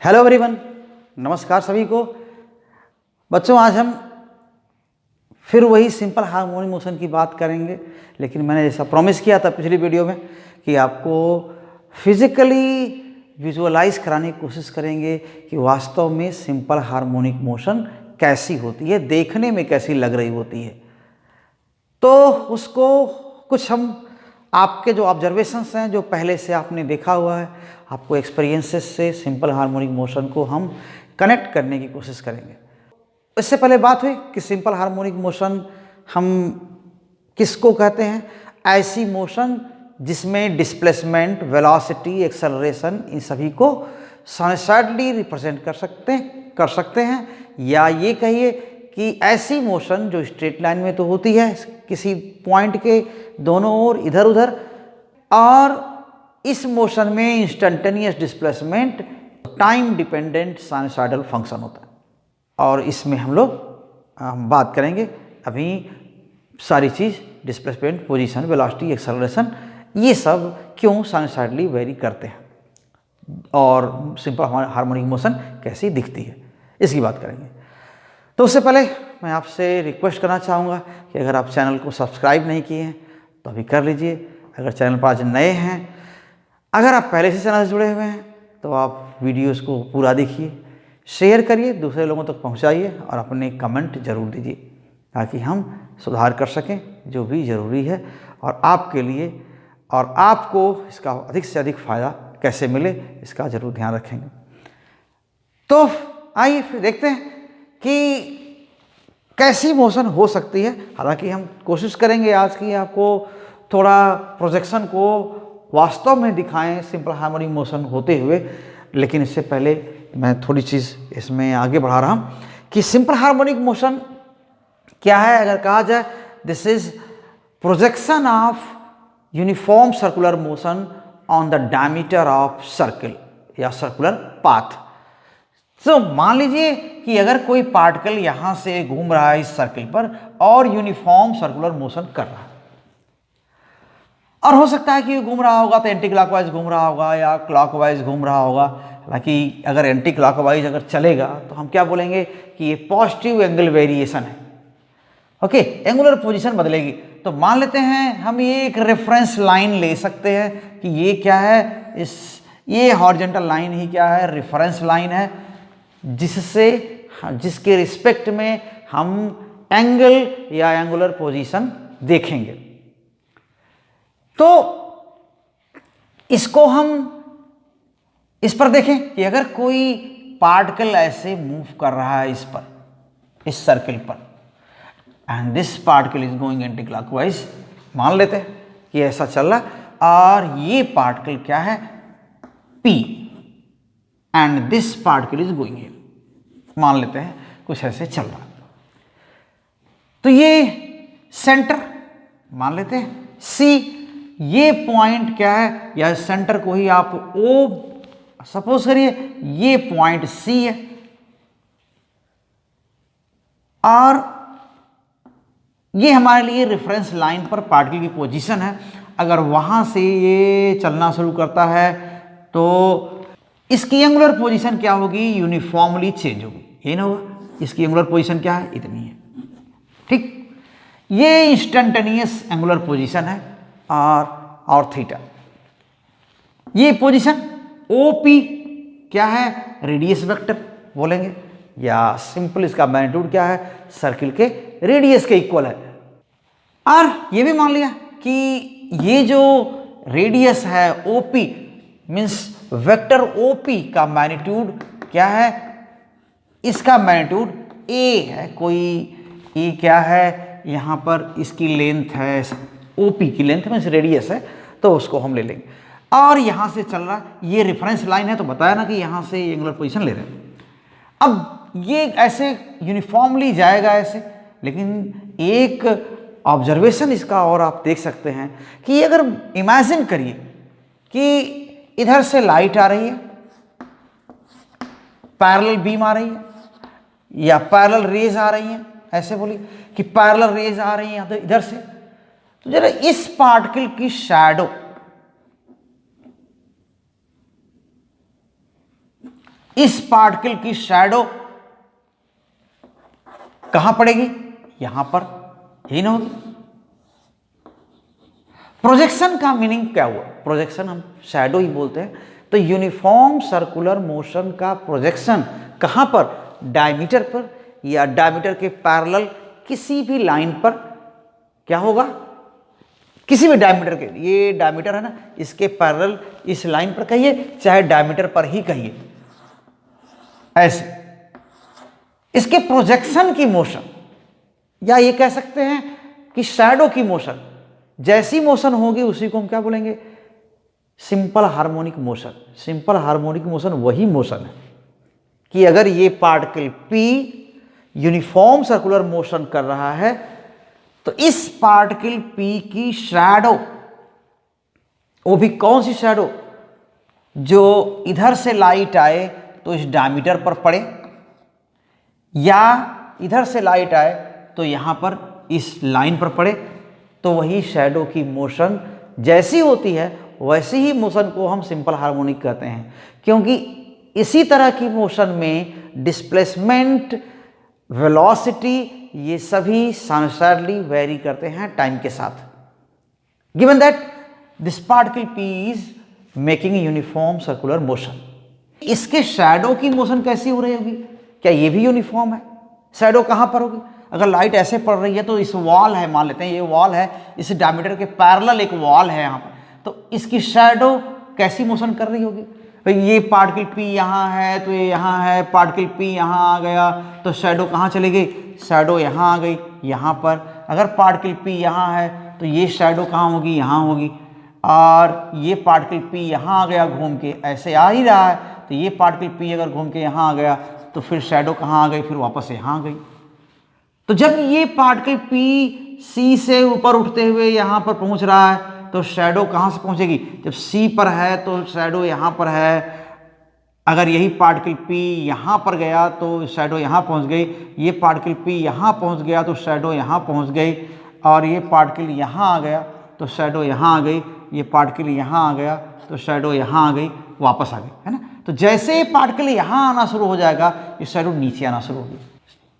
Hello everyone, नमस्कार सभी को। बच्चों, आज हम फिर वही सिंपल हार्मोनिक मोशन की बात करेंगे, लेकिन मैंने जैसा प्रॉमिस किया था पिछली वीडियो में कि आपको फिजिकली विजुअलाइज कराने की कोशिश करेंगे कि वास्तव में सिंपल हार्मोनिक मोशन कैसी होती है, देखने में कैसी लग रही होती है। तो उसको कुछ हम आपके जो ऑब्जर्वेशंस हैं, जो पहले से आपने देखा हुआ है, आपको एक्सपीरियंसेस से सिंपल हार्मोनिक मोशन को हम कनेक्ट करने की कोशिश करेंगे। इससे पहले बात हुई कि सिंपल हार्मोनिक मोशन हम किसको कहते हैं। ऐसी मोशन जिसमें डिस्प्लेसमेंट, वेलोसिटी, एक्सेलरेशन, इन सभी को साइनसॉइडली रिप्रेजेंट कर सकते हैं। या ये कहिए कि ऐसी मोशन जो स्ट्रेट लाइन में तो होती है किसी पॉइंट के दोनों ओर इधर उधर, और इस मोशन में instantaneous displacement time dependent sinusoidal function होता है। और इसमें हम बात करेंगे अभी सारी चीज़, डिस्प्लेसमेंट, पोजीशन, वेलोसिटी, एक्सेलरेशन, ये सब क्यों साइनसॉइडली वेरी करते हैं और सिंपल हार्मोनिक मोशन कैसी दिखती है, इसकी बात करेंगे। तो उससे पहले मैं आपसे रिक्वेस्ट करना चाहूँगा कि अगर आप चैनल को सब्सक्राइब नहीं किए हैं तो अभी कर लीजिए। अगर चैनल पर आज नए हैं, अगर आप पहले से चैनल से जुड़े हुए हैं तो आप वीडियोस को पूरा देखिए, शेयर करिए, दूसरे लोगों तक पहुंचाइए और अपने कमेंट ज़रूर दीजिए ताकि हम सुधार कर सकें जो भी ज़रूरी है और आपके लिए, और आपको इसका अधिक से अधिक फ़ायदा कैसे मिले इसका ज़रूर ध्यान रखेंगे। तो आइए फिर देखते हैं कि कैसी मोशन हो सकती है। हालांकि हम कोशिश करेंगे आज की आपको थोड़ा प्रोजेक्शन को वास्तव में दिखाएं सिंपल हार्मोनिक मोशन होते हुए, लेकिन इससे पहले मैं थोड़ी चीज़ इसमें आगे बढ़ा रहा हूँ कि सिंपल हार्मोनिक मोशन क्या है। अगर कहा जाए, this is projection of uniform circular motion on the diameter of circle या सर्कुलर पाथ। तो मान लीजिए कि अगर कोई पार्टिकल यहाँ से घूम रहा है इस सर्कल पर और यूनिफॉर्म सर्कुलर मोशन कर रहा है, और हो सकता है कि घूम रहा होगा तो एंटी क्लॉकवाइज घूम रहा होगा या क्लॉकवाइज घूम रहा होगा। हालांकि अगर एंटी क्लॉकवाइज अगर चलेगा तो हम क्या बोलेंगे कि ये पॉजिटिव एंगल वेरिएशन है। ओके, एंगुलर पोजीशन बदलेगी। तो मान लेते हैं हम ये एक रेफरेंस लाइन ले सकते हैं कि ये क्या है, ये हॉरिजॉन्टल लाइन ही क्या है, रेफरेंस लाइन है, जिसके रिस्पेक्ट में हम एंगल या एंगुलर पोजीशन देखेंगे। तो इसको हम इस पर देखें कि अगर कोई पार्टिकल ऐसे मूव कर रहा है इस सर्कल पर, and this particle is going anti clockwise, मान लेते हैं कि ऐसा चल रहा है, और ये पार्टिकल क्या है P, and this particle is going here, मान लेते हैं कुछ ऐसे चल रहा है। तो ये सेंटर मान लेते हैं C, ये पॉइंट क्या है, या सेंटर को ही आप O सपोज करिए, ये पॉइंट C है, और ये हमारे लिए रेफरेंस लाइन पर पार्टिकल की पोजीशन है। अगर वहां से ये चलना शुरू करता है तो इसकी एंगुलर पोजीशन क्या होगी, यूनिफॉर्मली चेंज होगी, यही ना होगा। इसकी एंगुलर पोजीशन क्या है, इतनी है, ठीक। ये इंस्टेंटेनियस एंगुलर पोजीशन है, और थीटा, ये पोजीशन OP क्या है, रेडियस वेक्टर बोलेंगे, या सिंपल इसका मैग्नीट्यूड क्या है, सर्किल के रेडियस के इक्वल है। और ये भी मान लिया कि ये जो रेडियस है OP मीन्स वेक्टर OP का मैग्नीट्यूड क्या है, इसका मैग्नीट्यूड A है, कोई A क्या है, यहाँ पर इसकी लेंथ है, OP की लेंथ मीन्स रेडियस है, तो उसको हम ले लेंगे। और यहाँ से चल रहा, ये रेफरेंस लाइन है, तो बताया ना कि यहाँ से एंगुलर पोजीशन ले रहे हैं। अब ये ऐसे यूनिफॉर्मली जाएगा ऐसे, लेकिन एक ऑब्जर्वेशन इसका और आप देख सकते हैं कि अगर इमेजिन करिए कि इधर से लाइट आ रही है, पैरेलल बीम आ रही है या पैरेलल रेज आ रही हैं, ऐसे बोलिए कि पैरेलल रेज आ रही हैं इधर से, तो जरा इस पार्टिकल की शैडो इस पार्टिकल की शैडो कहां पड़ेगी? यहां पर, यही ना होगी। प्रोजेक्शन का मीनिंग क्या हुआ? प्रोजेक्शन हम शैडो ही बोलते हैं। तो यूनिफॉर्म सर्कुलर मोशन का प्रोजेक्शन कहां पर? डायमीटर पर या डायमीटर के पैरेलल किसी भी लाइन पर क्या होगा? किसी भी डायमीटर के, ये डायमीटर है ना, इसके पैरेलल इस लाइन पर कहिए, चाहे डायमीटर पर ही कहिए, ऐसे इसके प्रोजेक्शन की मोशन, या ये कह सकते हैं कि शैडो की मोशन, जैसी मोशन होगी उसी को हम क्या बोलेंगे? Simple harmonic motion. Simple harmonic motion वही मोशन है कि अगर ये particle P uniform circular motion कर रहा है तो इस पार्टिकल P की शैडो, वो भी कौन सी शैडो? जो इधर से लाइट आए तो इस डायमीटर पर पड़े, या इधर से लाइट आए तो यहां पर इस लाइन पर पड़े, तो वही शैडो की मोशन जैसी होती है वैसी ही मोशन को हम सिंपल हार्मोनिक कहते हैं, क्योंकि इसी तरह की मोशन में डिस्प्लेसमेंट, वेलोसिटी, ये सभी साइनसॉइडली वेरी करते हैं टाइम के साथ। Given that this particle P is making uniform circular motion, इसके शैडो की मोशन कैसी हो रही होगी? क्या ये भी यूनिफॉर्म है? शैडो कहां पर होगी? अगर लाइट ऐसे पड़ रही है तो इस वॉल है, मान लेते हैं ये वॉल है, इस डायमीटर के पैरेलल एक वॉल है यहां पर, तो इसकी शैडो कैसी मोशन कर रही होगी? भाई ये पार्टिकल P यहाँ है तो ये यहाँ है, पार्टिकल P यहाँ आ गया तो शैडो कहाँ चली गई? शैडो यहाँ आ गई, यहाँ पर। अगर पार्टिकल P यहाँ है तो ये शैडो कहाँ होगी? यहाँ होगी। और ये पार्टिकल P यहाँ आ गया घूम के, ऐसे आ ही रहा है, तो ये पार्टिकल P अगर घूम के यहाँ आ गया तो फिर शैडो कहाँ आ गई? फिर वापस यहाँ आ गई। तो जब ये पार्टिकल P C से ऊपर उठते हुए यहाँ पर पहुँच रहा है तो शैडो कहाँ से पहुँचेगी? जब C पर है तो शैडो यहाँ पर है, अगर यही पार्टिकल P यहाँ पर गया तो शैडो यहाँ पहुँच गई, ये पार्टिकल P यहाँ पहुँच गया तो शैडो यहाँ पहुँच गई, और ये पार्टिकल यहाँ आ गया तो शैडो यहाँ आ गई, ये पार्टिकल यहाँ आ गया तो शैडो यहाँ आ गई, वापस आ गई, है ना। तो जैसे ही पार्टिकल यहाँ आना शुरू हो जाएगा ये शैडो नीचे आना शुरू होगी।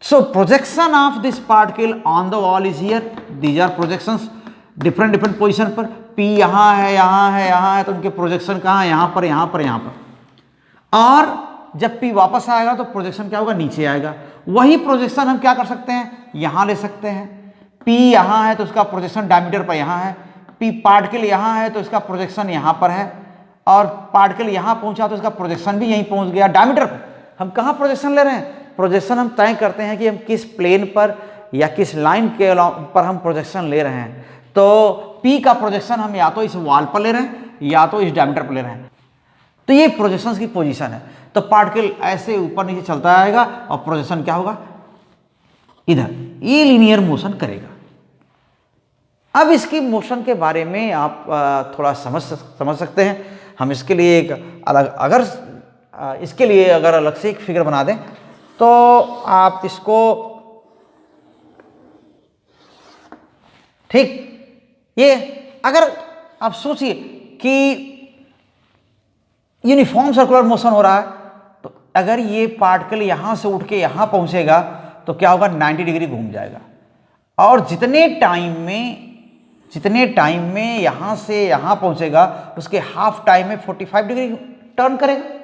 So projection of this particle on the wall is here, these are projections different different position पर। P यहाँ है, यहाँ है, यहाँ है, तो उनके प्रोजेक्शन कहाँ है? यहाँ पर, यहाँ पर, यहाँ पर। और जब P वापस आएगा तो प्रोजेक्शन क्या होगा? नीचे आएगा। वही प्रोजेक्शन हम क्या कर सकते हैं? यहाँ ले सकते हैं। P यहाँ है तो उसका प्रोजेक्शन डायमीटर पर यहाँ है, P पार्टिकल यहाँ है तो इसका प्रोजेक्शन यहाँ पर है, और पार्टिकल यहाँ पहुँचा तो इसका प्रोजेक्शन भी यहीं पहुँच गया डायमीटर पर। हम कहाँ प्रोजेक्शन ले रहे हैं? प्रोजेक्शन हम तय करते हैं कि हम किस प्लेन पर या किस लाइन के पर हम प्रोजेक्शन ले रहे हैं। तो P का प्रोजेक्शन हम या तो इस वॉल पर ले रहे हैं या तो इस डायमीटर पर ले रहे हैं, तो ये प्रोजेक्शंस की पोजीशन है। तो पार्टिकल ऐसे ऊपर नीचे चलता आएगा और प्रोजेक्शन क्या होगा? इधर, ये लीनियर मोशन करेगा। अब इसकी मोशन के बारे में आप थोड़ा समझ सकते हैं। हम इसके लिए एक अलग, इसके लिए अगर अलग से एक फिगर बना दें तो आप इसको, ठीक, ये अगर आप सोचिए कि यूनिफॉर्म सर्कुलर मोशन हो रहा है, तो अगर ये पार्टिकल यहां से उठ के यहां पहुंचेगा तो क्या होगा? 90 डिग्री घूम जाएगा, और जितने टाइम में यहां से यहां पहुंचेगा उसके हाफ टाइम में 45 डिग्री टर्न करेगा।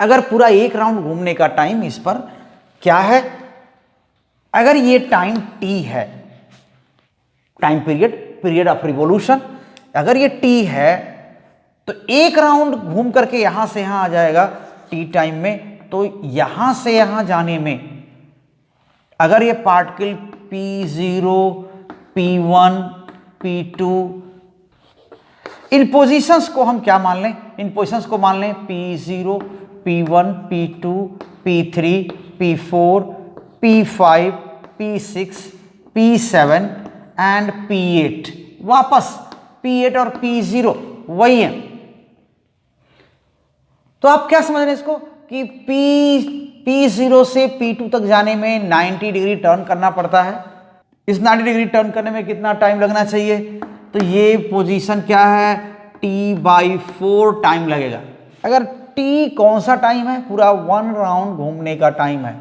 अगर पूरा एक राउंड घूमने का टाइम इस पर क्या है? अगर ये टाइम t है, टाइम पीरियड ऑफ रिवॉल्यूशन, अगर ये t है तो एक राउंड घूम करके यहां से यहां आ जाएगा t टाइम में। तो यहां से यहां जाने में अगर ये पार्टिकल P0, P1, P2, इन पोजीशंस को हम क्या मान लें? इन पोजीशंस को मान लें P0, P1, P2, P3, P4, P5, P6, P7 and P8। वापस P8 और P0 वही है। तो आप क्या समझ रहे हैं इसको कि P0 से P2 तक जाने में 90 डिग्री टर्न करना पड़ता है। इस 90 डिग्री टर्न करने में कितना टाइम लगना चाहिए? तो ये पोजीशन क्या है? T/4 टाइम लगेगा। अगर t कौन सा टाइम है, पूरा 1 राउंड घूमने का टाइम है,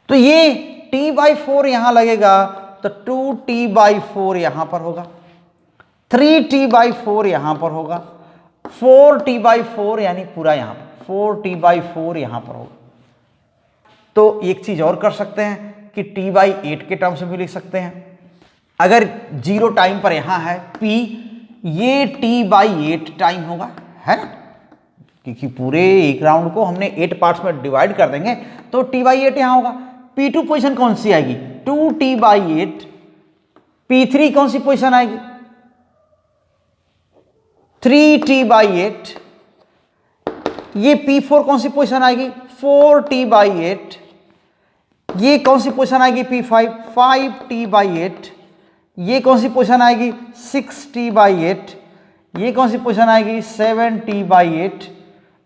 तो ये t/4 यहां लगेगा, तो 2t/4 यहां पर होगा, 3t/4 यहां पर होगा, 4t/4 यानी पूरा यहां पर 4t/4 यहां पर होगा। तो एक चीज और कर सकते हैं कि t/8 के टर्म्स में भी लिख सकते हैं। अगर 0 टाइम पर यहां है p, ये t/8 टाइम होगा, है ना, क्योंकि पूरे एक राउंड को हमने 8 पार्ट्स में डिवाइड कर देंगे, तो t/8 यहां होगा। p2 पोजीशन कौन सी आएगी, 2t/8, p3 कौन सी पोजीशन आएगी, 3t/8, ये p4 कौन सी पोजीशन आएगी, 4t/8, ये कौन सी पोजीशन आएगी p5, 5t/8, ये कौन सी पोजीशन आएगी 6t/8, ये कौन सी पोजीशन आएगी 7t/8,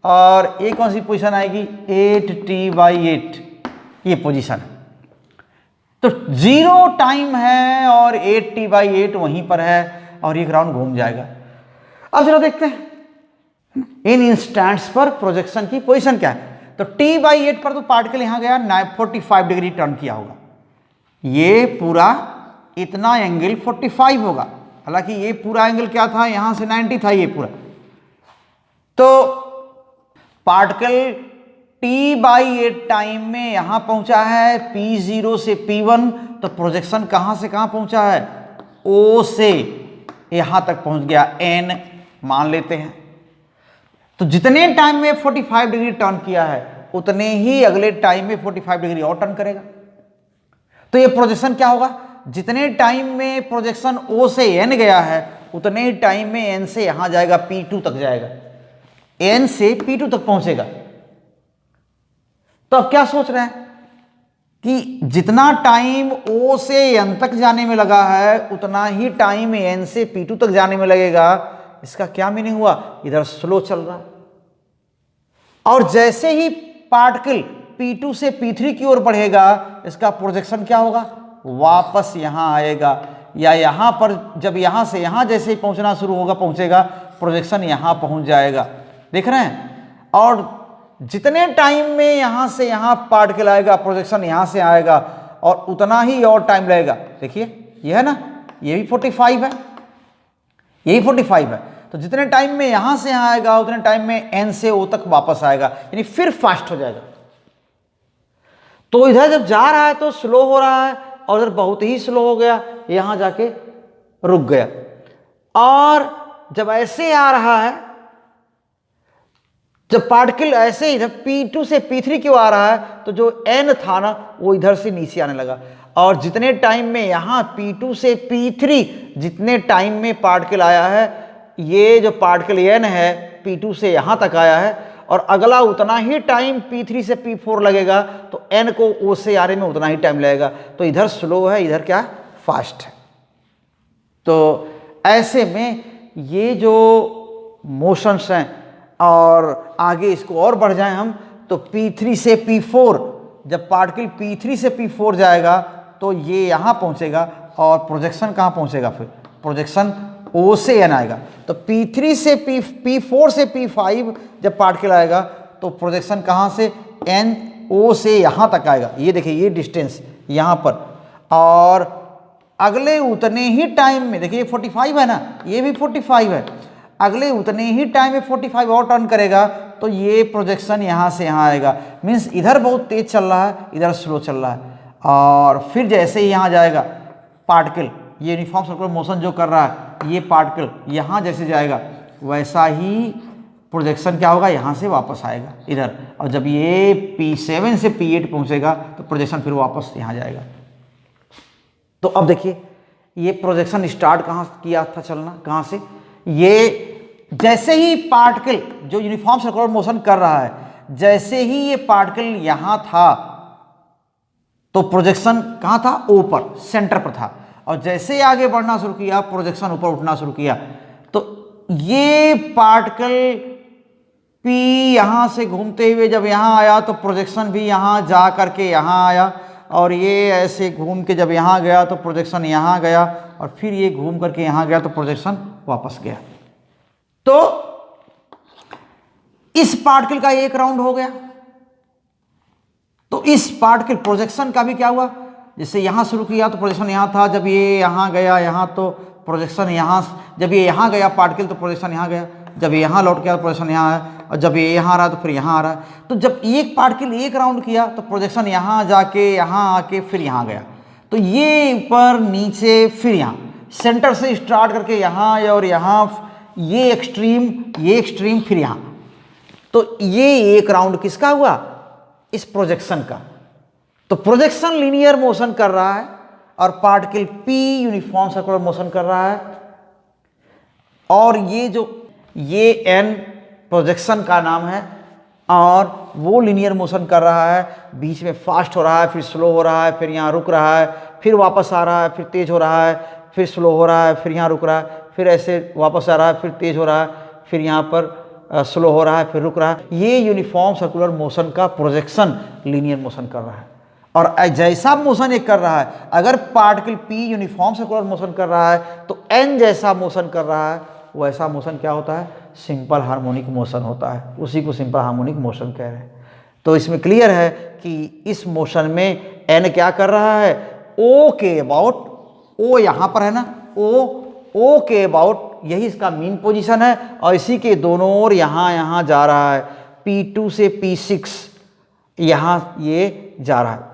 और ये कौन सी पोजीशन आएगी 8t/8, ये पोजीशन है। तो 0 टाइम है और 8t/8 वहीं पर है और एक राउंड घूम जाएगा। अब चलो देखते हैं इन इंस्टेंट्स पर प्रोजेक्शन की पोजीशन क्या है। तो t/8 पर तो पार्टिकल यहां गया 45 डिग्री टर्न किया होगा, ये पूरा इतना एंगल 45 होगा, हालांकि ये पूरा एंगल क्या था, यहां से 90 था ये पूरा। तो पार्टिकल t/8 टाइम में यहां पहुंचा है p0 से p1, तो प्रोजेक्शन कहां से कहां पहुंचा है, o से यहां तक पहुंच गया, n मान लेते हैं। तो जितने टाइम में 45 डिग्री टर्न किया है उतने ही अगले टाइम में 45 डिग्री और टर्न करेगा। तो ये प्रोजेक्शन क्या होगा, जितने टाइम में प्रोजेक्शन O से N गया है उतने ही टाइम में N से यहां जाएगा P2 तक जाएगा, N से P2 तक पहुंचेगा। तो अब क्या सोच रहे हैं कि जितना टाइम O से N तक जाने में लगा है उतना ही टाइम N से P2 तक जाने में लगेगा। इसका क्या मीनिंग हुआ, इधर स्लो चल रहा है, और जैसे ही पार्टिकल P2 से P3 की ओर बढ़ेगा इसका प्रोजेक्शन क्या होगा, वापस यहां आएगा, या यहां पर जब यहां से यहां जैसे ही पहुंचना शुरू होगा पहुंचेगा, प्रोजेक्शन यहां पहुंच जाएगा, देख रहे हैं। और जितने टाइम में यहां से यहां पार्टिकल आएगा प्रोजेक्शन यहां से आएगा, और उतना ही और टाइम लगेगा। देखिए ये है ना, ये भी 45 है, यही 45 है। तो जितने टाइम में यहां से यहां आएगा उतने टाइम में N से O तक वापस आएगा, यानी फिर फास्ट हो जाएगा। तो इधर जब जा रहा है तो स्लो हो रहा है, और इधर बहुत ही स्लो हो गया, यहां जाके रुक गया। और जब ऐसे आ रहा है, जब पार्टिकल ऐसे इधर P2 से P3 क्यों आ रहा है, तो जो N था ना वो इधर से नीचे आने लगा। और जितने टाइम में यहां P2 से P3 जितने टाइम में पार्टिकल आया है, ये जो पार्टिकल N है P2 से यहां तक आया है, और अगला उतना ही टाइम P3 से P4 लगेगा, तो N को O से आने में उतना ही टाइम लगेगा। तो इधर स्लो है, इधर क्या फास्ट है। तो ऐसे में ये जो मोशंस हैं, और आगे इसको और बढ़ जाएं हम, तो P3 से P4, जब पार्टिकल P3 से P4 जाएगा तो ये यहां पहुंचेगा, और प्रोजेक्शन कहां पहुंचेगा, फिर प्रोजेक्शन O से N आएगा। तो P3 से P4 से P5 जब पार्टिकल आएगा तो प्रोजेक्शन कहां से, N O से यहां तक आएगा। ये देखिए ये डिस्टेंस यहां पर, और अगले उतने ही टाइम में, देखिए 45 है ना, ये भी 45 है, अगले उतने ही टाइम में 45 और टर्न करेगा, तो ये प्रोजेक्शन यहां से यहां आएगा। मीन्स इधर बहुत तेज चल रहा है, इधर स्लो चल रहा है। और फिर जैसे ही यहां जाएगा पार्टिकल, ये यूनिफॉर्म सर्कुलर मोशन जो कर रहा है, ये पार्टिकल यहां जैसे जाएगा वैसा ही प्रोजेक्शन क्या होगा, यहां से वापस आएगा इधर। और जब ये P7 से P8 पहुंचेगा तो प्रोजेक्शन फिर वापस यहां जाएगा। तो अब देखिए ये प्रोजेक्शन स्टार्ट कहां किया था चलना, कहां से, ये जैसे ही पार्टिकल जो यूनिफॉर्म सर्कुलर मोशन कर रहा है, जैसे ही ये पार्टिकल यहां था तो प्रोजेक्शन कहां था, ऊपर सेंटर पर था। और जैसे ही आगे बढ़ना शुरू किया प्रोजेक्शन ऊपर उठना शुरू किया। तो ये पार्टिकल P यहां से घूमते हुए जब यहां आया तो प्रोजेक्शन भी यहां जा करके यहां आया, और ये ऐसे घूम के जब यहां गया तो प्रोजेक्शन यहां गया, और फिर ये घूम करके यहां गया तो प्रोजेक्शन वापस गया। तो इस पार्टिकल का एक राउंड हो गया, तो इस पार्टिकल प्रोजेक्शन का भी क्या हुआ, जैसे यहां शुरू किया तो प्रोजेक्शन यहां था, जब ये यहां गया यहां तो प्रोजेक्शन यहां, जब ये यहां गया पार्टिकल तो प्रोजेक्शन यहां गया, जब ये यहां लौट गया तो प्रोजेक्शन यहां आया, और जब ये यहां आ रहा तो फिर यहां आ रहा है। तो जब एक पार्टिकल एक राउंड किया तो प्रोजेक्शन यहां जाके यहां आके फिर यहां गया, तो ये ऊपर नीचे फिर यहां, सेंटर से स्टार्ट करके यहां और यहां, ये एक्सट्रीम फिर यहां। तो ये एक राउंड किसका हुआ, इस प्रोजेक्शन का। तो प्रोजेक्शन लीनियर मोशन कर रहा है और particle P uniform circular motion कर रहा है, और ये N प्रोजेक्शन का नाम है, और वो लीनियर मोशन कर रहा है, बीच में फास्ट हो रहा है, फिर स्लो हो रहा है, फिर यहाँ रुक रहा है, फिर वापस आ रहा है, फिर तेज हो रहा है, फिर स्लो हो रहा है, फिर यहाँ रुक रहा है, फिर ऐसे वापस आ रहा है, फिर तेज हो रहा है, फिर यहाँ पर स्लो हो रहा है, फिर रुक रहा है। ये यूनिफॉर्म सर्कुलर मोशन का प्रोजेक्शन लीनियर मोशन कर रहा है। और जैसा मोशन एक कर रहा है, अगर particle P uniform circular motion कर रहा है तो N जैसा मोशन कर रहा है, वैसा मोशन क्या होता है, सिंपल हार्मोनिक मोशन होता है, उसी को सिंपल हार्मोनिक मोशन कह रहे हैं। तो इसमें क्लियर है कि इस मोशन में N क्या कर रहा है, O के अबाउट, O यहाँ पर है ना, O के अबाउट, यही इसका मीन पोजीशन है, और इसी के दोनों ओर यहाँ जा रहा है, P2 से P6 यहाँ ये जा रहा है,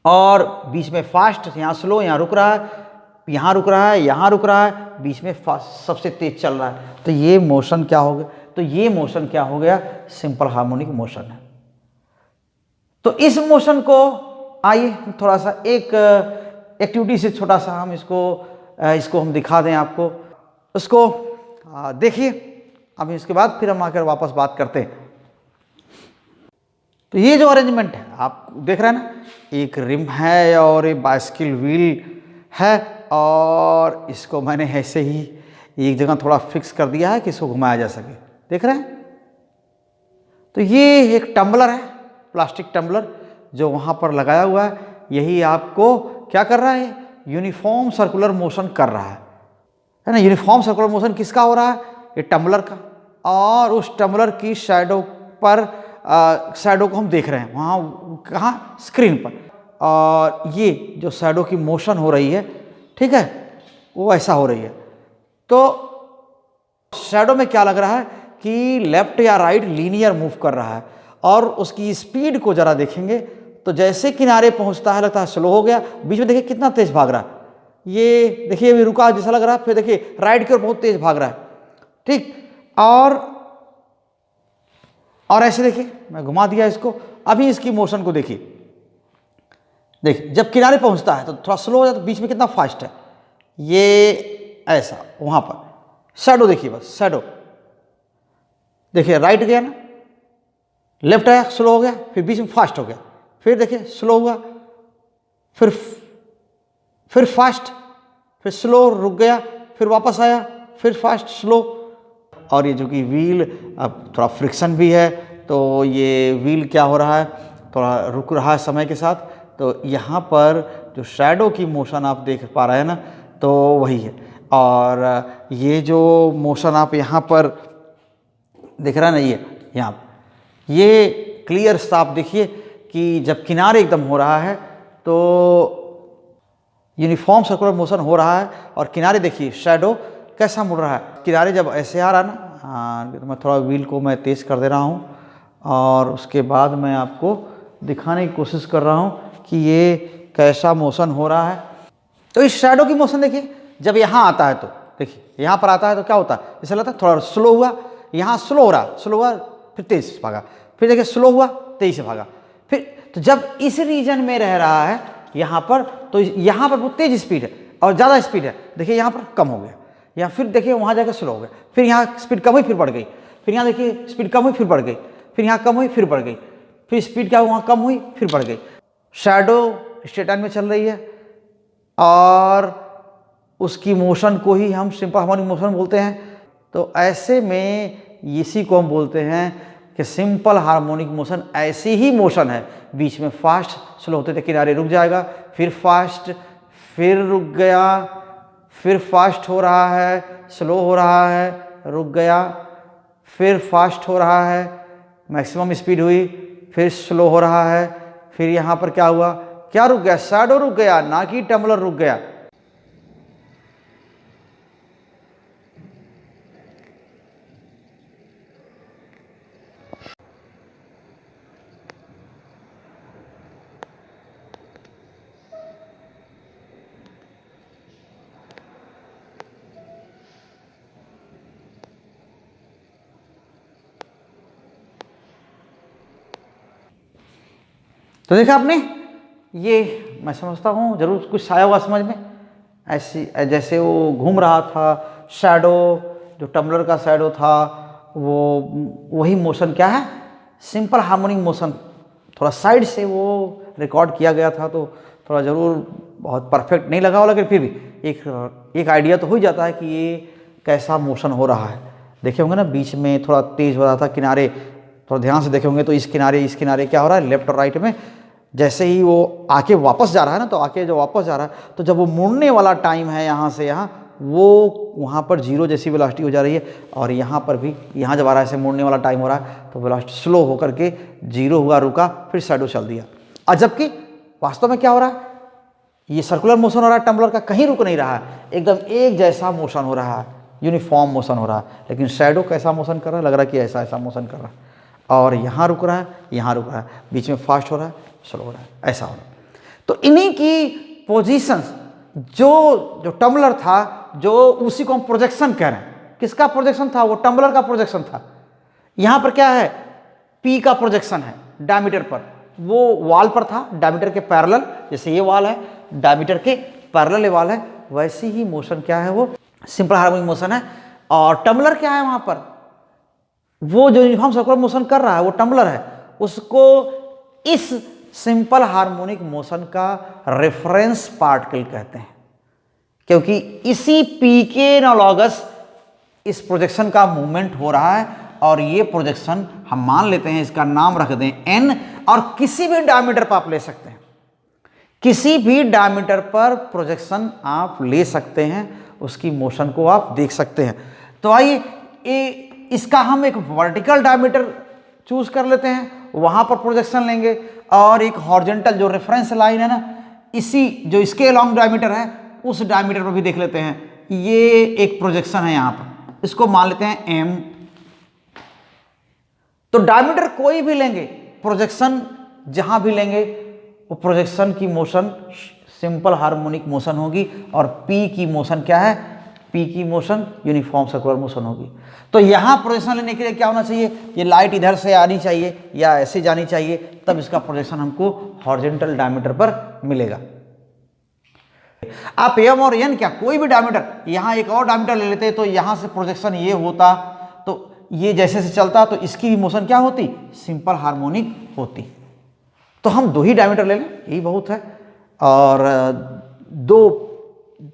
और बीच में फास्ट, यहाँ स्लो, यहाँ रुक रहा है, यहाँ रुक रहा है, यहाँ रुक रहा है, बीच में फास्ट सबसे तेज चल रहा है। तो ये मोशन क्या हो गया, तो ये मोशन क्या हो गया, सिंपल हार्मोनिक मोशन है। तो इस मोशन को आइए थोड़ा सा एक एक्टिविटी से छोटा सा हम इसको हम दिखा दें आपको, उसको देखिए। अब इसके बाद फिर हम आकर वापस बात करते हैं। तो ये जो अरेंजमेंट है आप देख रहे हैं ना, एक रिम है और एक बाइसिकल व्हील है, और इसको मैंने ऐसे ही एक जगह थोड़ा फिक्स कर दिया है कि इसको घुमाया जा सके, देख रहे हैं। तो ये एक टम्बलर है, प्लास्टिक टम्बलर जो वहाँ पर लगाया हुआ है, यही आपको क्या कर रहा है, यूनिफॉर्म सर्कुलर मोशन कर रहा है ना। यूनिफॉर्म सर्कुलर मोशन किसका हो रहा है, ये टम्बलर का, और उस टम्बलर की शैडो पर शैडो को हम देख रहे हैं वहाँ, कहाँ, स्क्रीन पर, और ये जो शैडो की मोशन हो रही है, ठीक है, वो ऐसा हो रही है। तो शैडो में क्या लग रहा है कि लेफ्ट या राइट लीनियर मूव कर रहा है, और उसकी स्पीड को जरा देखेंगे तो जैसे किनारे पहुंचता है लगता है स्लो हो गया, बीच में देखिए कितना तेज भाग रहा है, ये देखिए अभी रुका जैसा लग रहा है, फिर देखिए राइट की ओर बहुत तेज भाग रहा है, ठीक। और ऐसे देखिए मैं घुमा दिया इसको, अभी इसकी मोशन को देखिए, देखिए जब किनारे पहुंचता है तो थोड़ा स्लो हो जाता है, बीच में कितना फास्ट है, ये ऐसा वहां पर शैडो देखिए, बस शैडो देखिए, राइट गया ना, लेफ्ट आया स्लो हो गया, फिर बीच में फास्ट हो गया, फिर देखिए स्लो हुआ, फिर फास्ट, फिर स्लो, रुक गया, फिर वापस आया, फिर फास्ट स्लो। और ये जो कि व्हील अब थोड़ा फ्रिक्शन भी है, तो ये व्हील क्या हो रहा है, थोड़ा रुक रहा है समय के साथ। तो यहाँ पर जो शैडो की मोशन आप देख पा रहे हैं ना, तो वही है। और ये जो मोशन आप यहाँ पर दिख रहा है ना, ये यहाँ ये क्लियर साफ देखिए कि जब किनारे एकदम हो रहा है तो यूनिफॉर्म सर्कुलर मोशन हो रहा है, और किनारे देखिए शैडो कैसा मुड़ रहा है, किनारे जब ऐसे आ रहा ना, हाँ तो मैं थोड़ा व्हील को मैं तेज़ कर दे रहा हूँ, और उसके बाद मैं आपको दिखाने की कोशिश कर रहा हूँ कि ये कैसा मोशन हो रहा है। तो इस शैडो की मोशन देखिए, जब यहाँ आता है तो देखिए यहाँ पर आता है तो क्या होता है, जैसे लगता है थोड़ा स्लो हुआ, यहाँ स्लो हो रहा, स्लो हुआ, फिर तेज भागा, फिर देखिए स्लो हुआ, तेज से भागा, फिर तो जब इस रीजन में रह रहा है यहाँ पर, तो यहाँ पर बहुत तेज स्पीड है और ज़्यादा स्पीड है, देखिए यहाँ पर कम हो गया, या फिर देखिए वहाँ जाकर स्लो हो गया, फिर यहाँ स्पीड कम हुई फिर बढ़ गई, फिर यहाँ देखिए स्पीड कम हुई फिर बढ़ गई, फिर यहाँ कम हुई फिर बढ़ गई, फिर स्पीड क्या हुई वहाँ कम हुई फिर बढ़ गई। शैडो स्ट्रेट लाइन में चल रही है, और उसकी मोशन को ही हम सिंपल हार्मोनिक मोशन बोलते हैं। तो ऐसे में इसी को हम बोलते हैं कि सिंपल हार्मोनिक मोशन ऐसी ही मोशन है, बीच में फास्ट स्लो होते थे, किनारे रुक जाएगा, फिर फास्ट, फिर रुक गया, फिर फास्ट हो रहा है, स्लो हो रहा है, रुक गया, फिर फास्ट हो रहा है, मैक्सिमम स्पीड हुई, फिर स्लो हो रहा है, फिर यहाँ पर क्या हुआ, क्या रुक गया, शैडो रुक गया, ना कि टम्बलर रुक गया। तो देखा आपने, ये मैं समझता हूँ जरूर कुछ आया होगा समझ में। ऐसी जैसे वो घूम रहा था, शैडो जो टम्बलर का शैडो था, वो वही मोशन क्या है, सिंपल हार्मोनिक मोशन, थोड़ा साइड से वो रिकॉर्ड किया गया था, तो थोड़ा ज़रूर बहुत परफेक्ट नहीं लगा होगा, लेकिन फिर भी एक आइडिया तो हो ही जाता है कि ये कैसा मोशन हो रहा है। देखे होंगे ना, बीच में थोड़ा तेज़ हो रहा था, किनारे थोड़ा ध्यान से देखे होंगे तो इस किनारे क्या हो रहा है, लेफ्ट और राइट में। जैसे ही वो आके वापस जा रहा है ना, तो आके जब वापस जा रहा है, तो जब वो मुड़ने वाला टाइम है यहाँ से यहाँ, वो वहाँ पर जीरो जैसी वेलोसिटी हो जा रही है, और यहाँ पर भी, यहाँ जब आ रहा है ऐसे मुड़ने वाला टाइम हो रहा है, तो वेलोसिटी स्लो होकर के जीरो हुआ, रुका, फिर शैडो चल दिया। और जबकि वास्तव में क्या हो रहा है, ये सर्कुलर मोशन हो रहा है टम्बलर का, कहीं रुक नहीं रहा है, एकदम एक जैसा मोशन हो रहा है, यूनिफॉर्म मोशन हो रहा है। लेकिन शैडो कैसा मोशन कर रहा है, लग रहा है कि ऐसा ऐसा मोशन कर रहा है, और यहाँ रुक रहा है, यहाँ रुक रहा है, बीच में फास्ट हो रहा है, स्लो हो रहा है, ऐसा हो रहा है। तो इन्हीं की पोजीशंस, जो टम्बलर था, जो उसी को हम प्रोजेक्शन कह रहे हैं। किसका प्रोजेक्शन था, वो टम्बलर का प्रोजेक्शन था। यहाँ पर क्या है, पी का प्रोजेक्शन है डायमीटर पर, वो वाल पर था, डायमीटर के पैरेलल, जैसे ये वाल है, डायमीटर के पैरेलल ये वाल है, वैसे ही मोशन क्या है, वो सिंपल हार्मोनिक मोशन है। और टम्बलर क्या है, वहाँ पर वो जो यूनिफॉर्म सर्कुलर मोशन कर रहा है, वो टम्बलर है, उसको इस सिंपल हार्मोनिक मोशन का रेफरेंस पार्टिकल कहते हैं, क्योंकि इसी पी के एनालॉगस इस प्रोजेक्शन का मूवमेंट हो रहा है। और ये प्रोजेक्शन हम मान लेते हैं, इसका नाम रख दें एन, और किसी भी डायमीटर पर आप ले सकते हैं, किसी भी डायमीटर पर प्रोजेक्शन आप ले सकते हैं, उसकी मोशन को आप देख सकते हैं। तो आइए इसका हम एक वर्टिकल डायमीटर चूज कर लेते हैं, वहां पर प्रोजेक्शन लेंगे, और एक हॉरिजॉन्टल जो रेफरेंस लाइन है ना, इसी जो इसके अलॉन्ग डायमीटर है, उस डायमीटर पर भी देख लेते हैं। ये एक प्रोजेक्शन है यहाँ पर, इसको मान लेते हैं एम। तो डायमीटर कोई भी लेंगे, प्रोजेक्शन जहां भी लेंगे, वो प्रोजेक्शन की मोशन सिंपल हार्मोनिक मोशन होगी, और पी की मोशन क्या है, पी की मोशन यूनिफॉर्म सर्कुलर मोशन होगी। तो यहां प्रोजेक्शन लेने के लिए क्या होना चाहिए, ये लाइट इधर से आनी चाहिए या ऐसे जानी चाहिए, तब इसका प्रोजेक्शन हमको हॉरिजॉन्टल डायमीटर पर मिलेगा। आप एम और एन क्या कोई भी डायमीटर, यहां एक और डायमीटर ले लेते, तो यहां से प्रोजेक्शन ये होता, तो ये जैसे से चलता, तो इसकी भी मोशन क्या होती, सिंपल हार्मोनिक होती। तो हम दो ही डायमीटर ले लें, यही बहुत है, और दो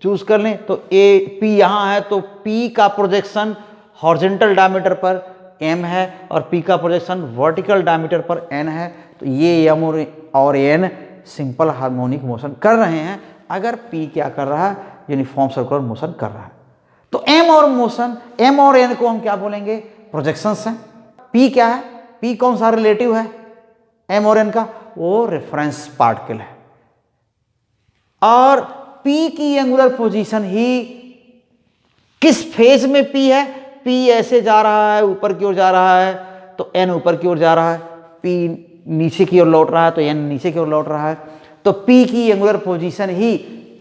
चूज कर लें। तो ए पी यहाँ है, तो पी का प्रोजेक्शन हॉरिजॉन्टल डायमीटर पर एम है, और पी का प्रोजेक्शन वर्टिकल डायमीटर पर एन है। तो ये एम और एन सिंपल हार्मोनिक मोशन कर रहे हैं, अगर पी क्या कर रहा है, यूनिफॉर्म सर्कुलर मोशन कर रहा है। तो एम और एन को हम क्या बोलेंगे, प्रोजेक्शंस हैं। पी क्या है, पी कौन सा रिलेटिव है एम और एन का, वो रेफरेंस पार्टिकल है। और पी की एंगुलर पोजीशन ही किस फेज में पी है, पी ऐसे जा रहा है, ऊपर की ओर जा रहा है, तो एन ऊपर की ओर जा रहा है, पी नीचे की ओर लौट रहा है, तो एन नीचे की ओर लौट रहा है। तो पी की एंगुलर पोजीशन ही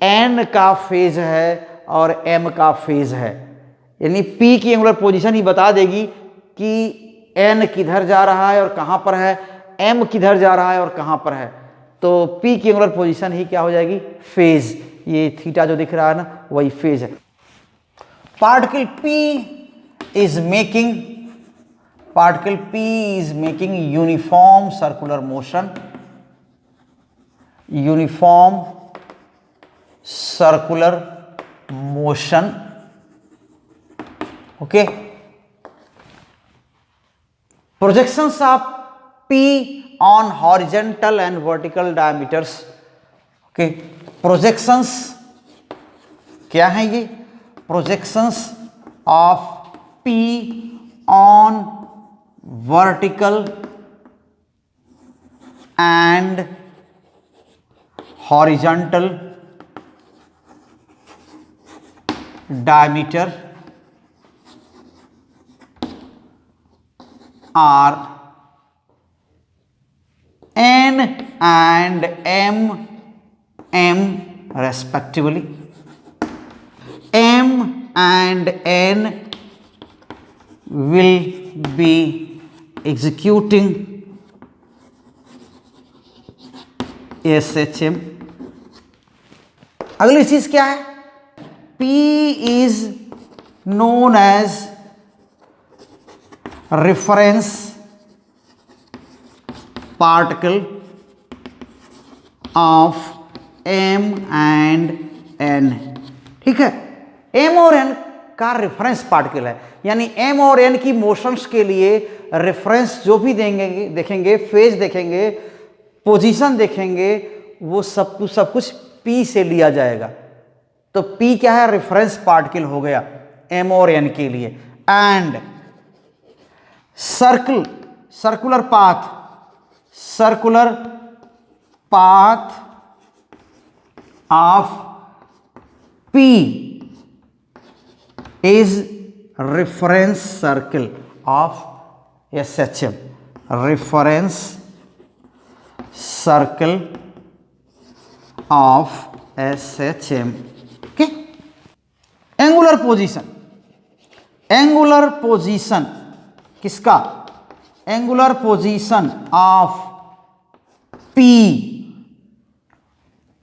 एन का फेज है और एम का फेज है, यानी पी की एंगुलर पोजीशन ही बता देगी कि एन किधर जा रहा है और कहां पर है, एम किधर जा रहा है और कहां पर है। तो पी की एंगुलर पोजीशन ही क्या हो जाएगी, फेज। ये थीटा जो दिख रहा है ना, वही फेज है। Particle P is making uniform circular motion, okay. Projections of P on horizontal and vertical diameters, okay. Projections क्या है, ये projections of P on vertical and horizontal diameter are N and M respectively. M and N will be executing SHM. अगली चीज क्या है? P is known as reference particle of M and N. ठीक है, M और N का reference particle है, यानी M और N की मोशंस के लिए रेफरेंस जो भी देंगे, देखेंगे, फेज देखेंगे, पोजीशन देखेंगे, वो सब कुछ P से लिया जाएगा। तो P क्या है? रेफरेंस पार्टिकल हो गया M और N के लिए। And circular path of P is reference circle of SHM. Reference circle of SHM. Okay. Angular position किसका? Angular position of P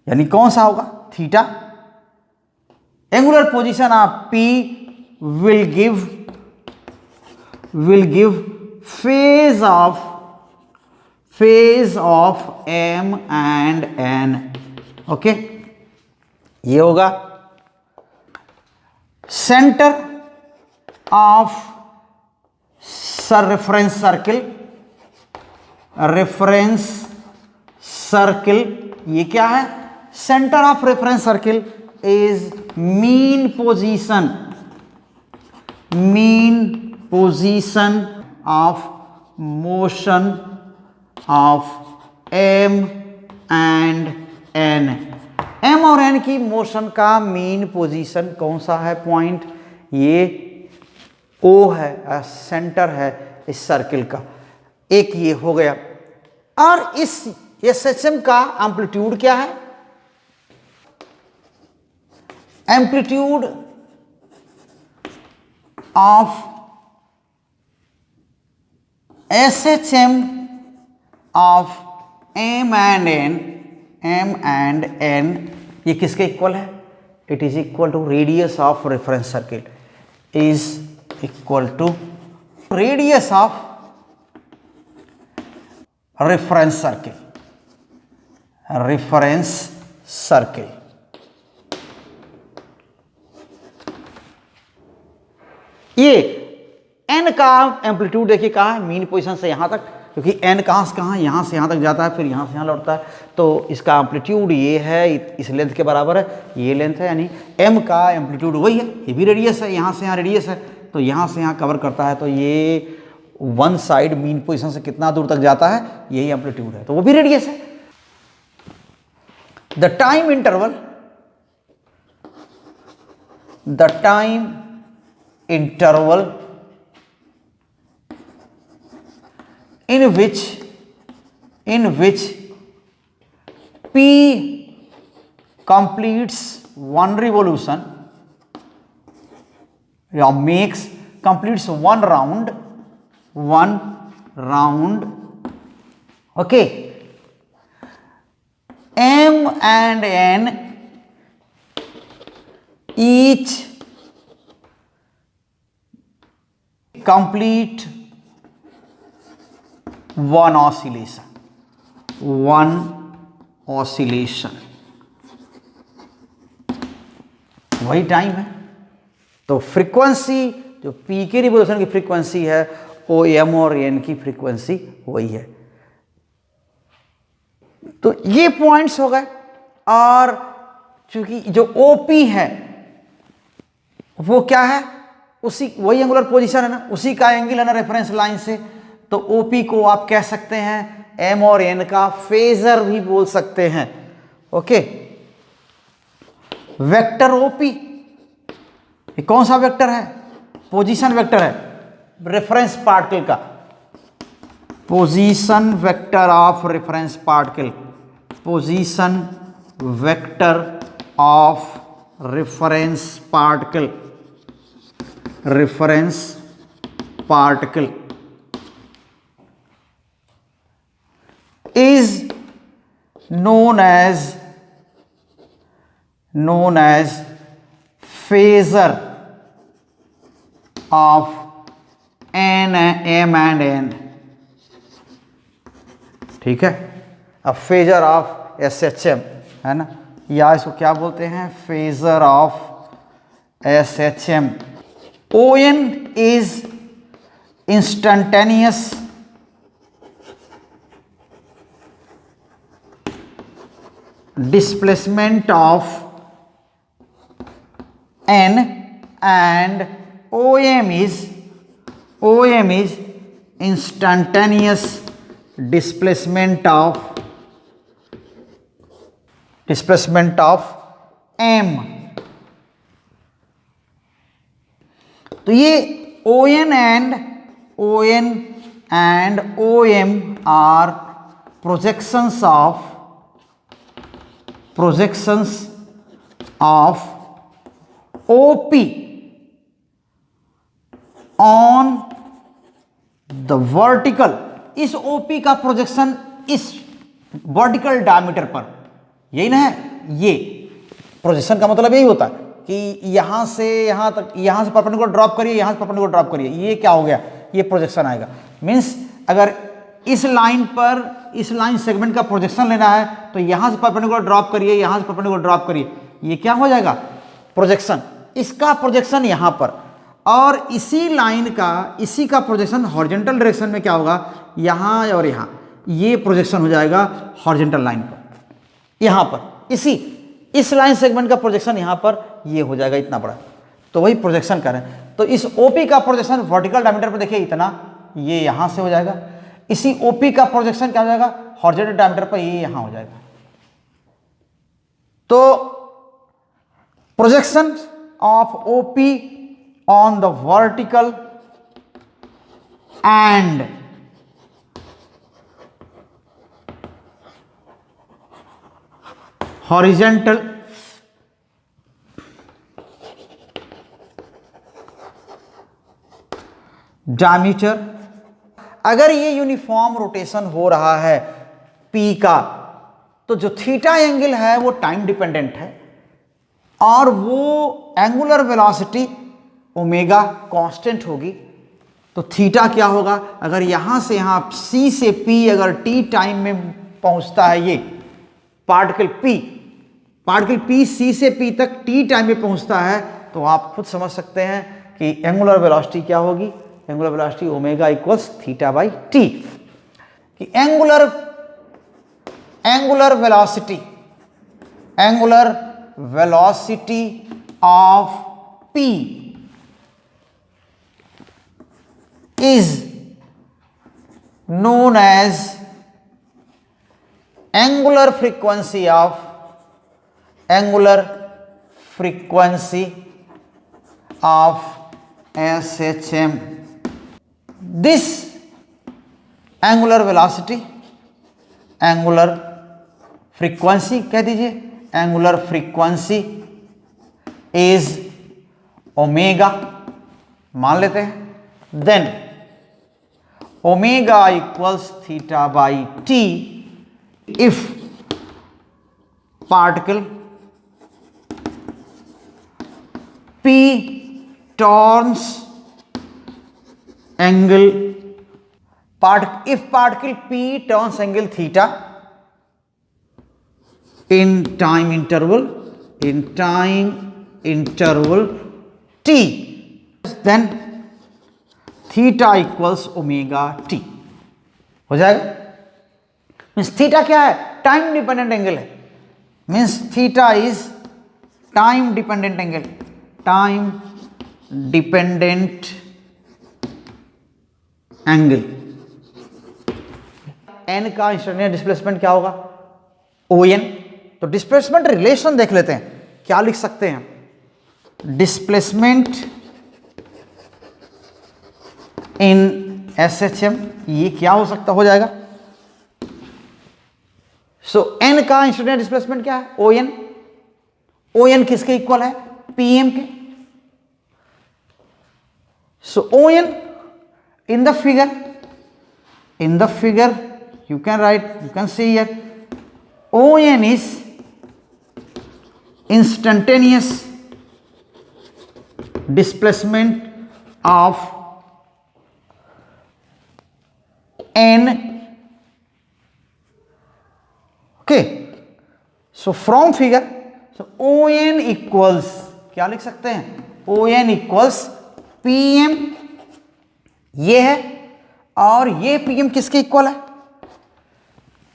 यानी कौन सा होगा? Theta. Angular position of P will give phase of M and N. Okay, ये होगा centre of reference circle. ये क्या है? Centre of reference circle is mean position of motion of M and N। M और N की motion का mean position कौन सा है? पॉइंट ये O है, सेंटर है इस सर्किल का। एक ये हो गया। और इस SHM का एम्पलीट्यूड क्या है? Amplitude of SHM of M and N ये किसके इक्वल है? It is equal to radius of reference circle is equal to radius of reference circle. ये N का एम्पलीट्यूड देखिए कहाँ है? मीन पोजीशन से यहां तक, क्योंकि N कहाँ से कहाँ? यहाँ से यहाँ तक जाता है, फिर यहाँ से यहाँ लौटता है, तो इसका एम्पलीट्यूड ये है, इस लेंथ के बराबर है, ये लेंथ है, यानी M का एम्पलीट्यूड वही है, ये भी रेडियस है, यहाँ से यहाँ रेडियस है, तो यहाँ से यहाँ कवर करता है, तो ये वन साइड मीन पोजीशन से कितना दूर तक जाता है, यही एम्पलीट्यूड है, तो वो भी रेडियस है। The time interval in which P completes one revolution or completes one round, okay, M and N each complete one oscillation, वही टाइम है। तो फ्रीक्वेंसी जो P के रिवोल्यूशन की फ्रीक्वेंसी है वो M और N की फ्रीक्वेंसी वही है। तो ये पॉइंट्स हो गए। और चूंकि जो OP है वो क्या है? उसी वही एंगुलर पोजीशन है ना, उसी का एंगल है ना रेफरेंस लाइन से, तो OP को आप कह सकते हैं M और N का फेजर भी बोल सकते हैं। ओके, वेक्टर OP ये कौन सा वेक्टर है? पोजीशन वेक्टर है रेफरेंस पार्टिकल का, position vector of reference particle, position vector of reference particle, reference particle is known as phasor of M and N। ठीक है, अब फेजर ऑफ SHM है ना, या इसको क्या बोलते हैं? Phasor of SHM। ON is instantaneous displacement of N and OM is instantaneous displacement of M। तो ये ON and OM are projections of OP on the vertical। इस OP का प्रोजेक्शन इस वर्टिकल डायमीटर पर, यही ना है, ये प्रोजेक्शन का मतलब यही होता है कि यहां से यहां तक, यहां से परपेंडिकुलर ड्रॉप करिए, यहां से परपेंडिकुलर ड्रॉप करिए, ये क्या हो गया? ये प्रोजेक्शन आएगा। मींस अगर इस लाइन पर, इस लाइन सेगमेंट का प्रोजेक्शन लेना है तो यहां से परपेंडिकुलर ड्रॉप करिए, यहां से परपेंडिकुलर ड्रॉप करिए, ये क्या हो जाएगा? प्रोजेक्शन। इसका प्रोजेक्शन यहां पर, और इसी लाइन का, इसी का प्रोजेक्शन हॉरिजॉन्टल डायरेक्शन में क्या होगा? यहां और यहां, ये प्रोजेक्शन हो जाएगा हॉरिजॉन्टल लाइन पर, यहां पर इस लाइन सेगमेंट का प्रोजेक्शन यहां पर ये हो जाएगा इतना बड़ा, तो वही प्रोजेक्शन कर रहे हैं। तो इस OP का प्रोजेक्शन वर्टिकल डायमीटर पर देखिए इतना, ये यहां से हो जाएगा। इसी OP का प्रोजेक्शन क्या हो जाएगा? हॉरिजॉन्टल डायमीटर पर, ये यहां हो जाएगा। तो projection of OP on the vertical and horizontal diameter, अगर ये यूनिफॉर्म रोटेशन हो रहा है P का, तो जो थीटा एंगल है वो टाइम डिपेंडेंट है, और वो एंगुलर वेलोसिटी ओमेगा कांस्टेंट होगी। तो थीटा क्या होगा? अगर यहां से यहां C से P अगर t टाइम में पहुंचता है, ये पार्टिकल P C से P तक t टाइम में पहुंचता है, तो आप खुद समझ सकते हैं कि एंगुलर वेलोसिटी क्या होगी? Angular velocity omega equals theta by T. कि angular velocity of P is known as angular frequency of SHM। This angular velocity, angular frequency कह दीजिए, angular frequency is ओमेगा मान लेते हैं, then omega equals theta by t if particle P turns angle, if particle P turns angle theta in time interval t, then theta equals omega T हो जाएगा। Means theta क्या है? Time dependent angle है। Means theta is time dependent angle, time dependent angle. N का instantaneous displacement क्या होगा? O N. तो displacement relation देख लेते हैं, क्या लिख सकते हैं? डिस्प्लेसमेंट इन एसएचएम, ये क्या हो सकता हो जाएगा? सो एन का इंस्टेंटेनियस डिस्प्लेसमेंट क्या है? O N. ओ एन किसके इक्वल है? पीएम के। So O N in the figure you can write, you can see here, ON is instantaneous displacement of n. Okay, so from figure, so ON equals, क्या लिख सकते हैं? ON equals PM, ये है, और ये पीएम किसके इक्वल है?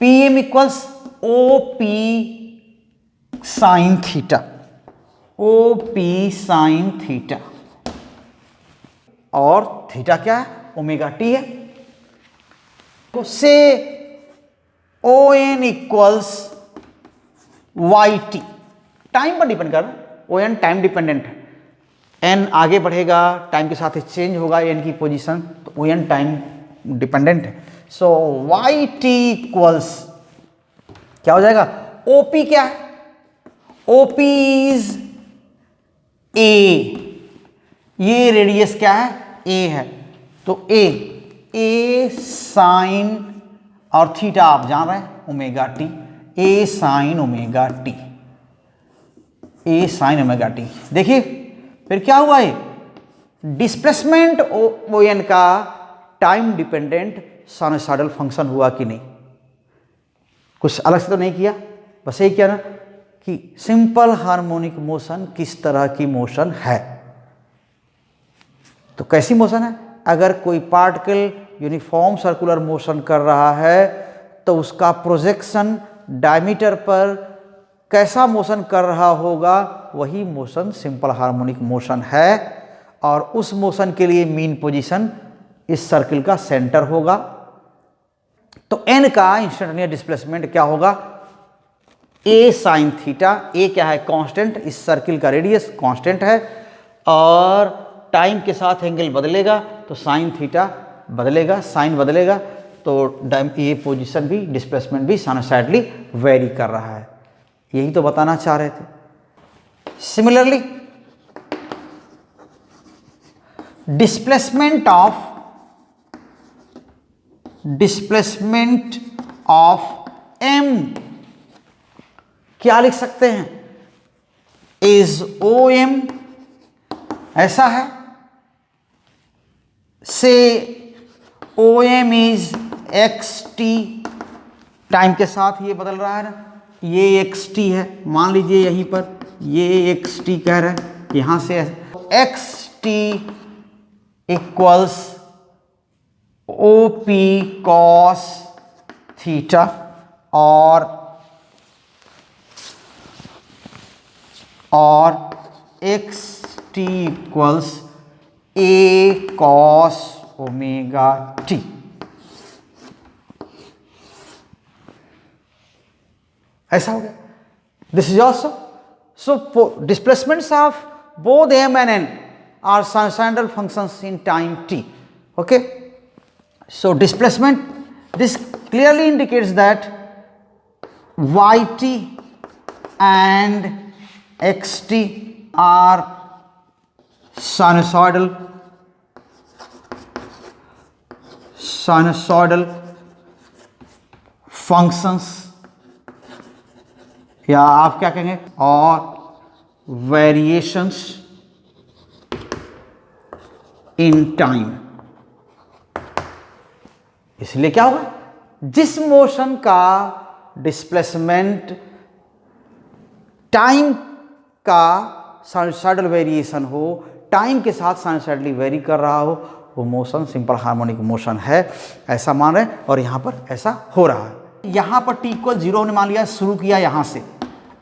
PM equals OP sine theta, OP sine theta, और थीटा क्या है? ओमेगा टी है। तो से O N equals Y T, time पर डिपेंड कर रहा है, ओ एन टाइम डिपेंडेंट है, एन आगे बढ़ेगा टाइम के साथ ही चेंज होगा एन की पोजीशन, तो ओ एन टाइम डिपेंडेंट है। सो वाई टी इक्वल्स क्या हो जाएगा? ओपी क्या है? ओपी इज ए, ये रेडियस क्या है? ए है, तो ए साइन और थीटा आप जान रहे हैं ओमेगा टी, ए साइन ओमेगा टी, ए साइन ओमेगा टी। देखिए फिर क्या हुआ? ये डिस्प्लेसमेंट ओ एन का टाइम डिपेंडेंट साइनसॉइडल फंक्शन हुआ कि नहीं? कुछ अलग से तो नहीं किया, बस यही किया ना कि सिंपल हार्मोनिक मोशन किस तरह की मोशन है। तो कैसी मोशन है? अगर कोई पार्टिकल यूनिफॉर्म सर्कुलर मोशन कर रहा है तो उसका प्रोजेक्शन डायमीटर पर कैसा मोशन कर रहा होगा, वही मोशन सिंपल हार्मोनिक मोशन है, और उस मोशन के लिए मीन पोजीशन इस सर्किल का सेंटर होगा। तो एन का इंस्टेंटेनियस डिस्प्लेसमेंट क्या होगा? ए साइन थीटा, ए क्या है? कांस्टेंट, इस सर्किल का रेडियस कांस्टेंट है, और टाइम के साथ एंगल बदलेगा तो साइन थीटा बदलेगा, साइन बदलेगा तो ये पोजीशन भी, डिस्प्लेसमेंट भी साइनसॉइडली वेरी कर रहा है। यही तो बताना चाह रहे थे। सिमिलरली डिस्प्लेसमेंट ऑफ एम क्या लिख सकते हैं? इज ओ एम, ऐसा है, से O M is X T, time के साथ ये बदल रहा है ना, ये एक्स टी है, मान लीजिए यहीं पर ये एक्स टी कह रहे हैं, यहां से X T equals O P cos theta, और X T equals A cos omega T. ऐसा हो गया। This is also, so displacements of both M and N are sinusoidal functions in time T. Okay, so displacement, this clearly indicates that yt and xt are sinusoidal functions, या आप क्या कहेंगे, और variations in time. इसलिए क्या होगा? जिस motion का डिस्प्लेसमेंट टाइम का साइनसॉइडल वेरिएशन हो, टाइम के साथ साइनसॉइडली वेरी कर रहा हो, वो मोशन सिंपल हार्मोनिक मोशन है, ऐसा मान रहे हैं। और यहाँ पर ऐसा हो रहा है। यहाँ पर टी इक्वल 0 ने मान लिया, शुरू किया यहाँ से,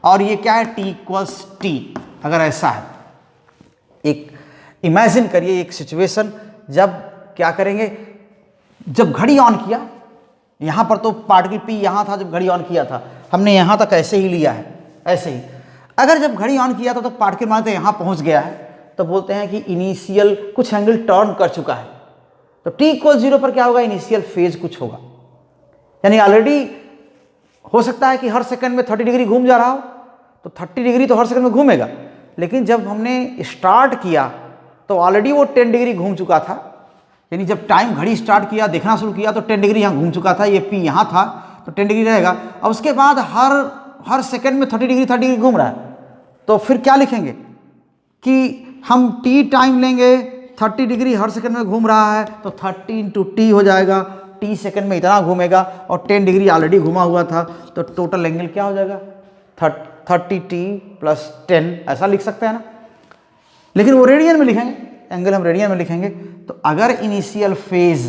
और ये क्या है? T equals T. अगर ऐसा है, एक इमेजिन करिए एक सिचुएशन, जब क्या करेंगे, जब घड़ी ऑन किया, यहाँ पर तो पार्टिकल P यहाँ था, जब घड़ी ऑन किया था हमने यहाँ तक ऐसे ही लिया है, ऐसे ही। अगर जब घड़ी ऑन किया था तो पार्टिकल मानते यहाँ पहुँच गया है, तो बोलते हैं कि इनिशियल कुछ एंगल टर्न कर चुका है। तो t = 0 पर क्या होगा, इनिशियल फेज कुछ होगा, यानी ऑलरेडी हो सकता है कि हर सेकंड में 30 डिग्री घूम जा रहा हो, तो 30 डिग्री तो हर सेकंड में घूमेगा, लेकिन जब हमने स्टार्ट किया तो ऑलरेडी वो 10 डिग्री घूम चुका था, यानी जब टाइम घड़ी स्टार्ट किया, देखना शुरू किया तो 10 डिग्री यहाँ घूम चुका था, ये P यहाँ था तो 10 डिग्री रहेगा। अब उसके बाद हर सेकंड में 30 डिग्री घूम रहा है, तो फिर क्या लिखेंगे कि हम t टाइम लेंगे, 30 डिग्री हर सेकंड में घूम रहा है, तो 30 × t हो जाएगा, t सेकंड में इतना घूमेगा और 10 डिग्री ऑलरेडी घुमा हुआ था, तो टोटल एंगल क्या हो जाएगा, 30t + 10, ऐसा लिख सकते हैं ना। लेकिन वो रेडियन में लिखेंगे, एंगल हम रेडियन में लिखेंगे। तो अगर इनिशियल फेज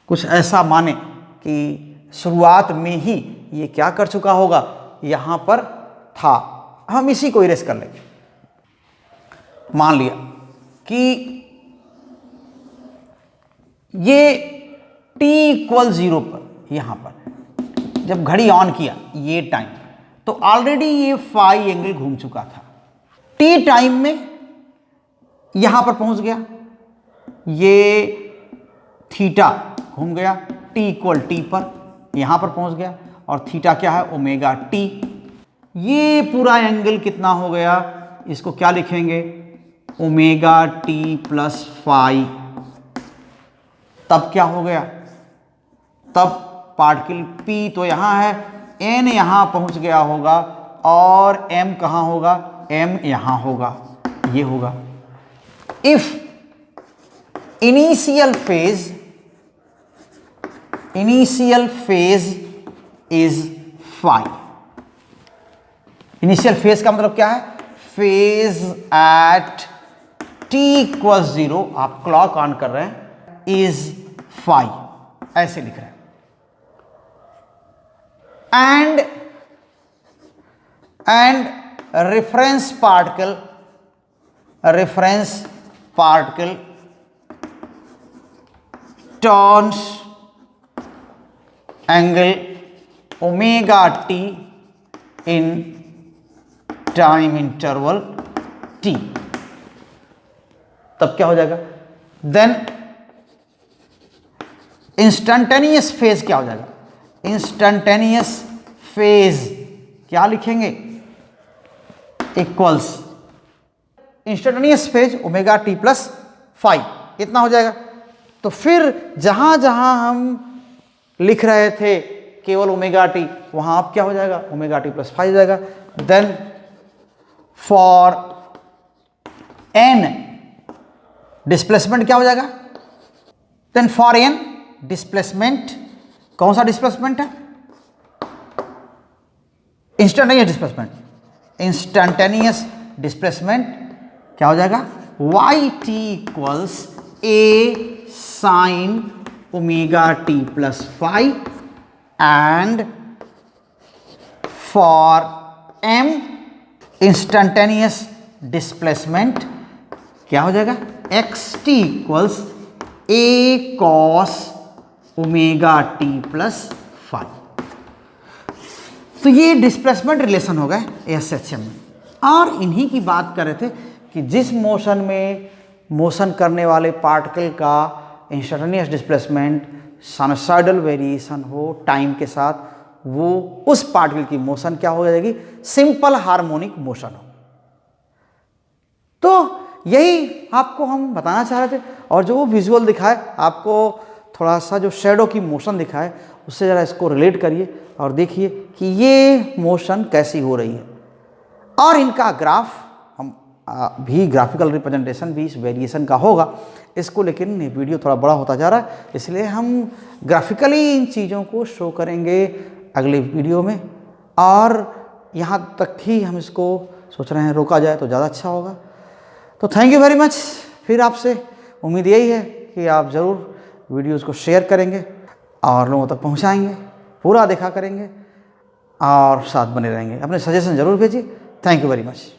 कुछ ऐसा माने कि शुरुआत में ही ये क्या कर चुका होगा, यहाँ पर था, हम इसी को इरेज कर लेंगे। मान लिया कि ये t = 0 पर, यहाँ पर जब घड़ी ऑन किया ये टाइम, तो ऑलरेडी ये फाई एंगल घूम चुका था, t टाइम में यहां पर पहुंच गया, ये थीटा घूम गया, t = t पर यहां पर पहुंच गया, और थीटा क्या है, ω t। ये पूरा एंगल कितना हो गया, इसको क्या लिखेंगे, ω t + फाई। तब क्या हो गया, तब पार्टिकल P तो यहां है, n यहां पहुंच गया होगा, और m कहां होगा, m यहां होगा, ये होगा। If initial phase is phi, initial phase का मतलब क्या है, फेज एट t = 0, आप क्लॉक ऑन कर रहे हैं, इज फाई, ऐसे लिख रहे हैं। And reference particle turns angle ω t in time interval t। तब क्या हो जाएगा, देन इंस्टैन्टेनियस फेज क्या हो जाएगा, इंस्टैन्टेनियस फेज क्या लिखेंगे, equals instantaneous phase ω t + phi, इतना हो जाएगा। तो फिर जहां जहां हम लिख रहे थे केवल ω t, वहां अब क्या हो जाएगा, ω t + फाई हो जाएगा। देन फॉर n डिस्प्लेसमेंट क्या हो जाएगा, देन फॉर n डिस्प्लेसमेंट, कौन सा डिस्प्लेसमेंट है, इंस्टैन्टेनियस डिस्प्लेसमेंट, इंस्टैन्टेनियस डिस्प्लेसमेंट क्या हो जाएगा, yt = a sin ω t + phi, and for m instantaneous displacement क्या हो जाएगा, xt = a cos ω t + phi. तो ये डिस्प्लेसमेंट रिलेशन हो गए एसएचएम में। और इन्हीं की बात कर रहे थे कि जिस मोशन में मोशन करने वाले पार्टिकल का इंस्टैन्टेनियस डिस्प्लेसमेंट साइनसॉइडल वेरिएशन हो टाइम के साथ, वो उस पार्टिकल की मोशन क्या हो जाएगी, सिंपल हार्मोनिक मोशन हो। तो यही आपको हम बताना चाह रहे थे। और जो वो विजुअल दिखाए आपको, थोड़ा सा जो शेडो की मोशन दिखाए, उससे ज़रा इसको रिलेट करिए और देखिए कि ये मोशन कैसी हो रही है। और इनका ग्राफ हम भी, ग्राफिकल रिप्रेजेंटेशन भी इस वेरिएशन का होगा इसको, लेकिन ये वीडियो थोड़ा बड़ा होता जा रहा है, इसलिए हम ग्राफिकली इन चीज़ों को शो करेंगे अगले वीडियो में। और यहाँ तक ही हम इसको सोच रहे हैं रोका जाए तो ज़्यादा अच्छा होगा। तो थैंक यू वेरी मच। फिर आपसे उम्मीद यही है कि आप ज़रूर वीडियोस को शेयर करेंगे और लोगों तक पहुंचाएंगे, पूरा देखा करेंगे और साथ बने रहेंगे। अपने सजेशन ज़रूर भेजिए। Thank you very much.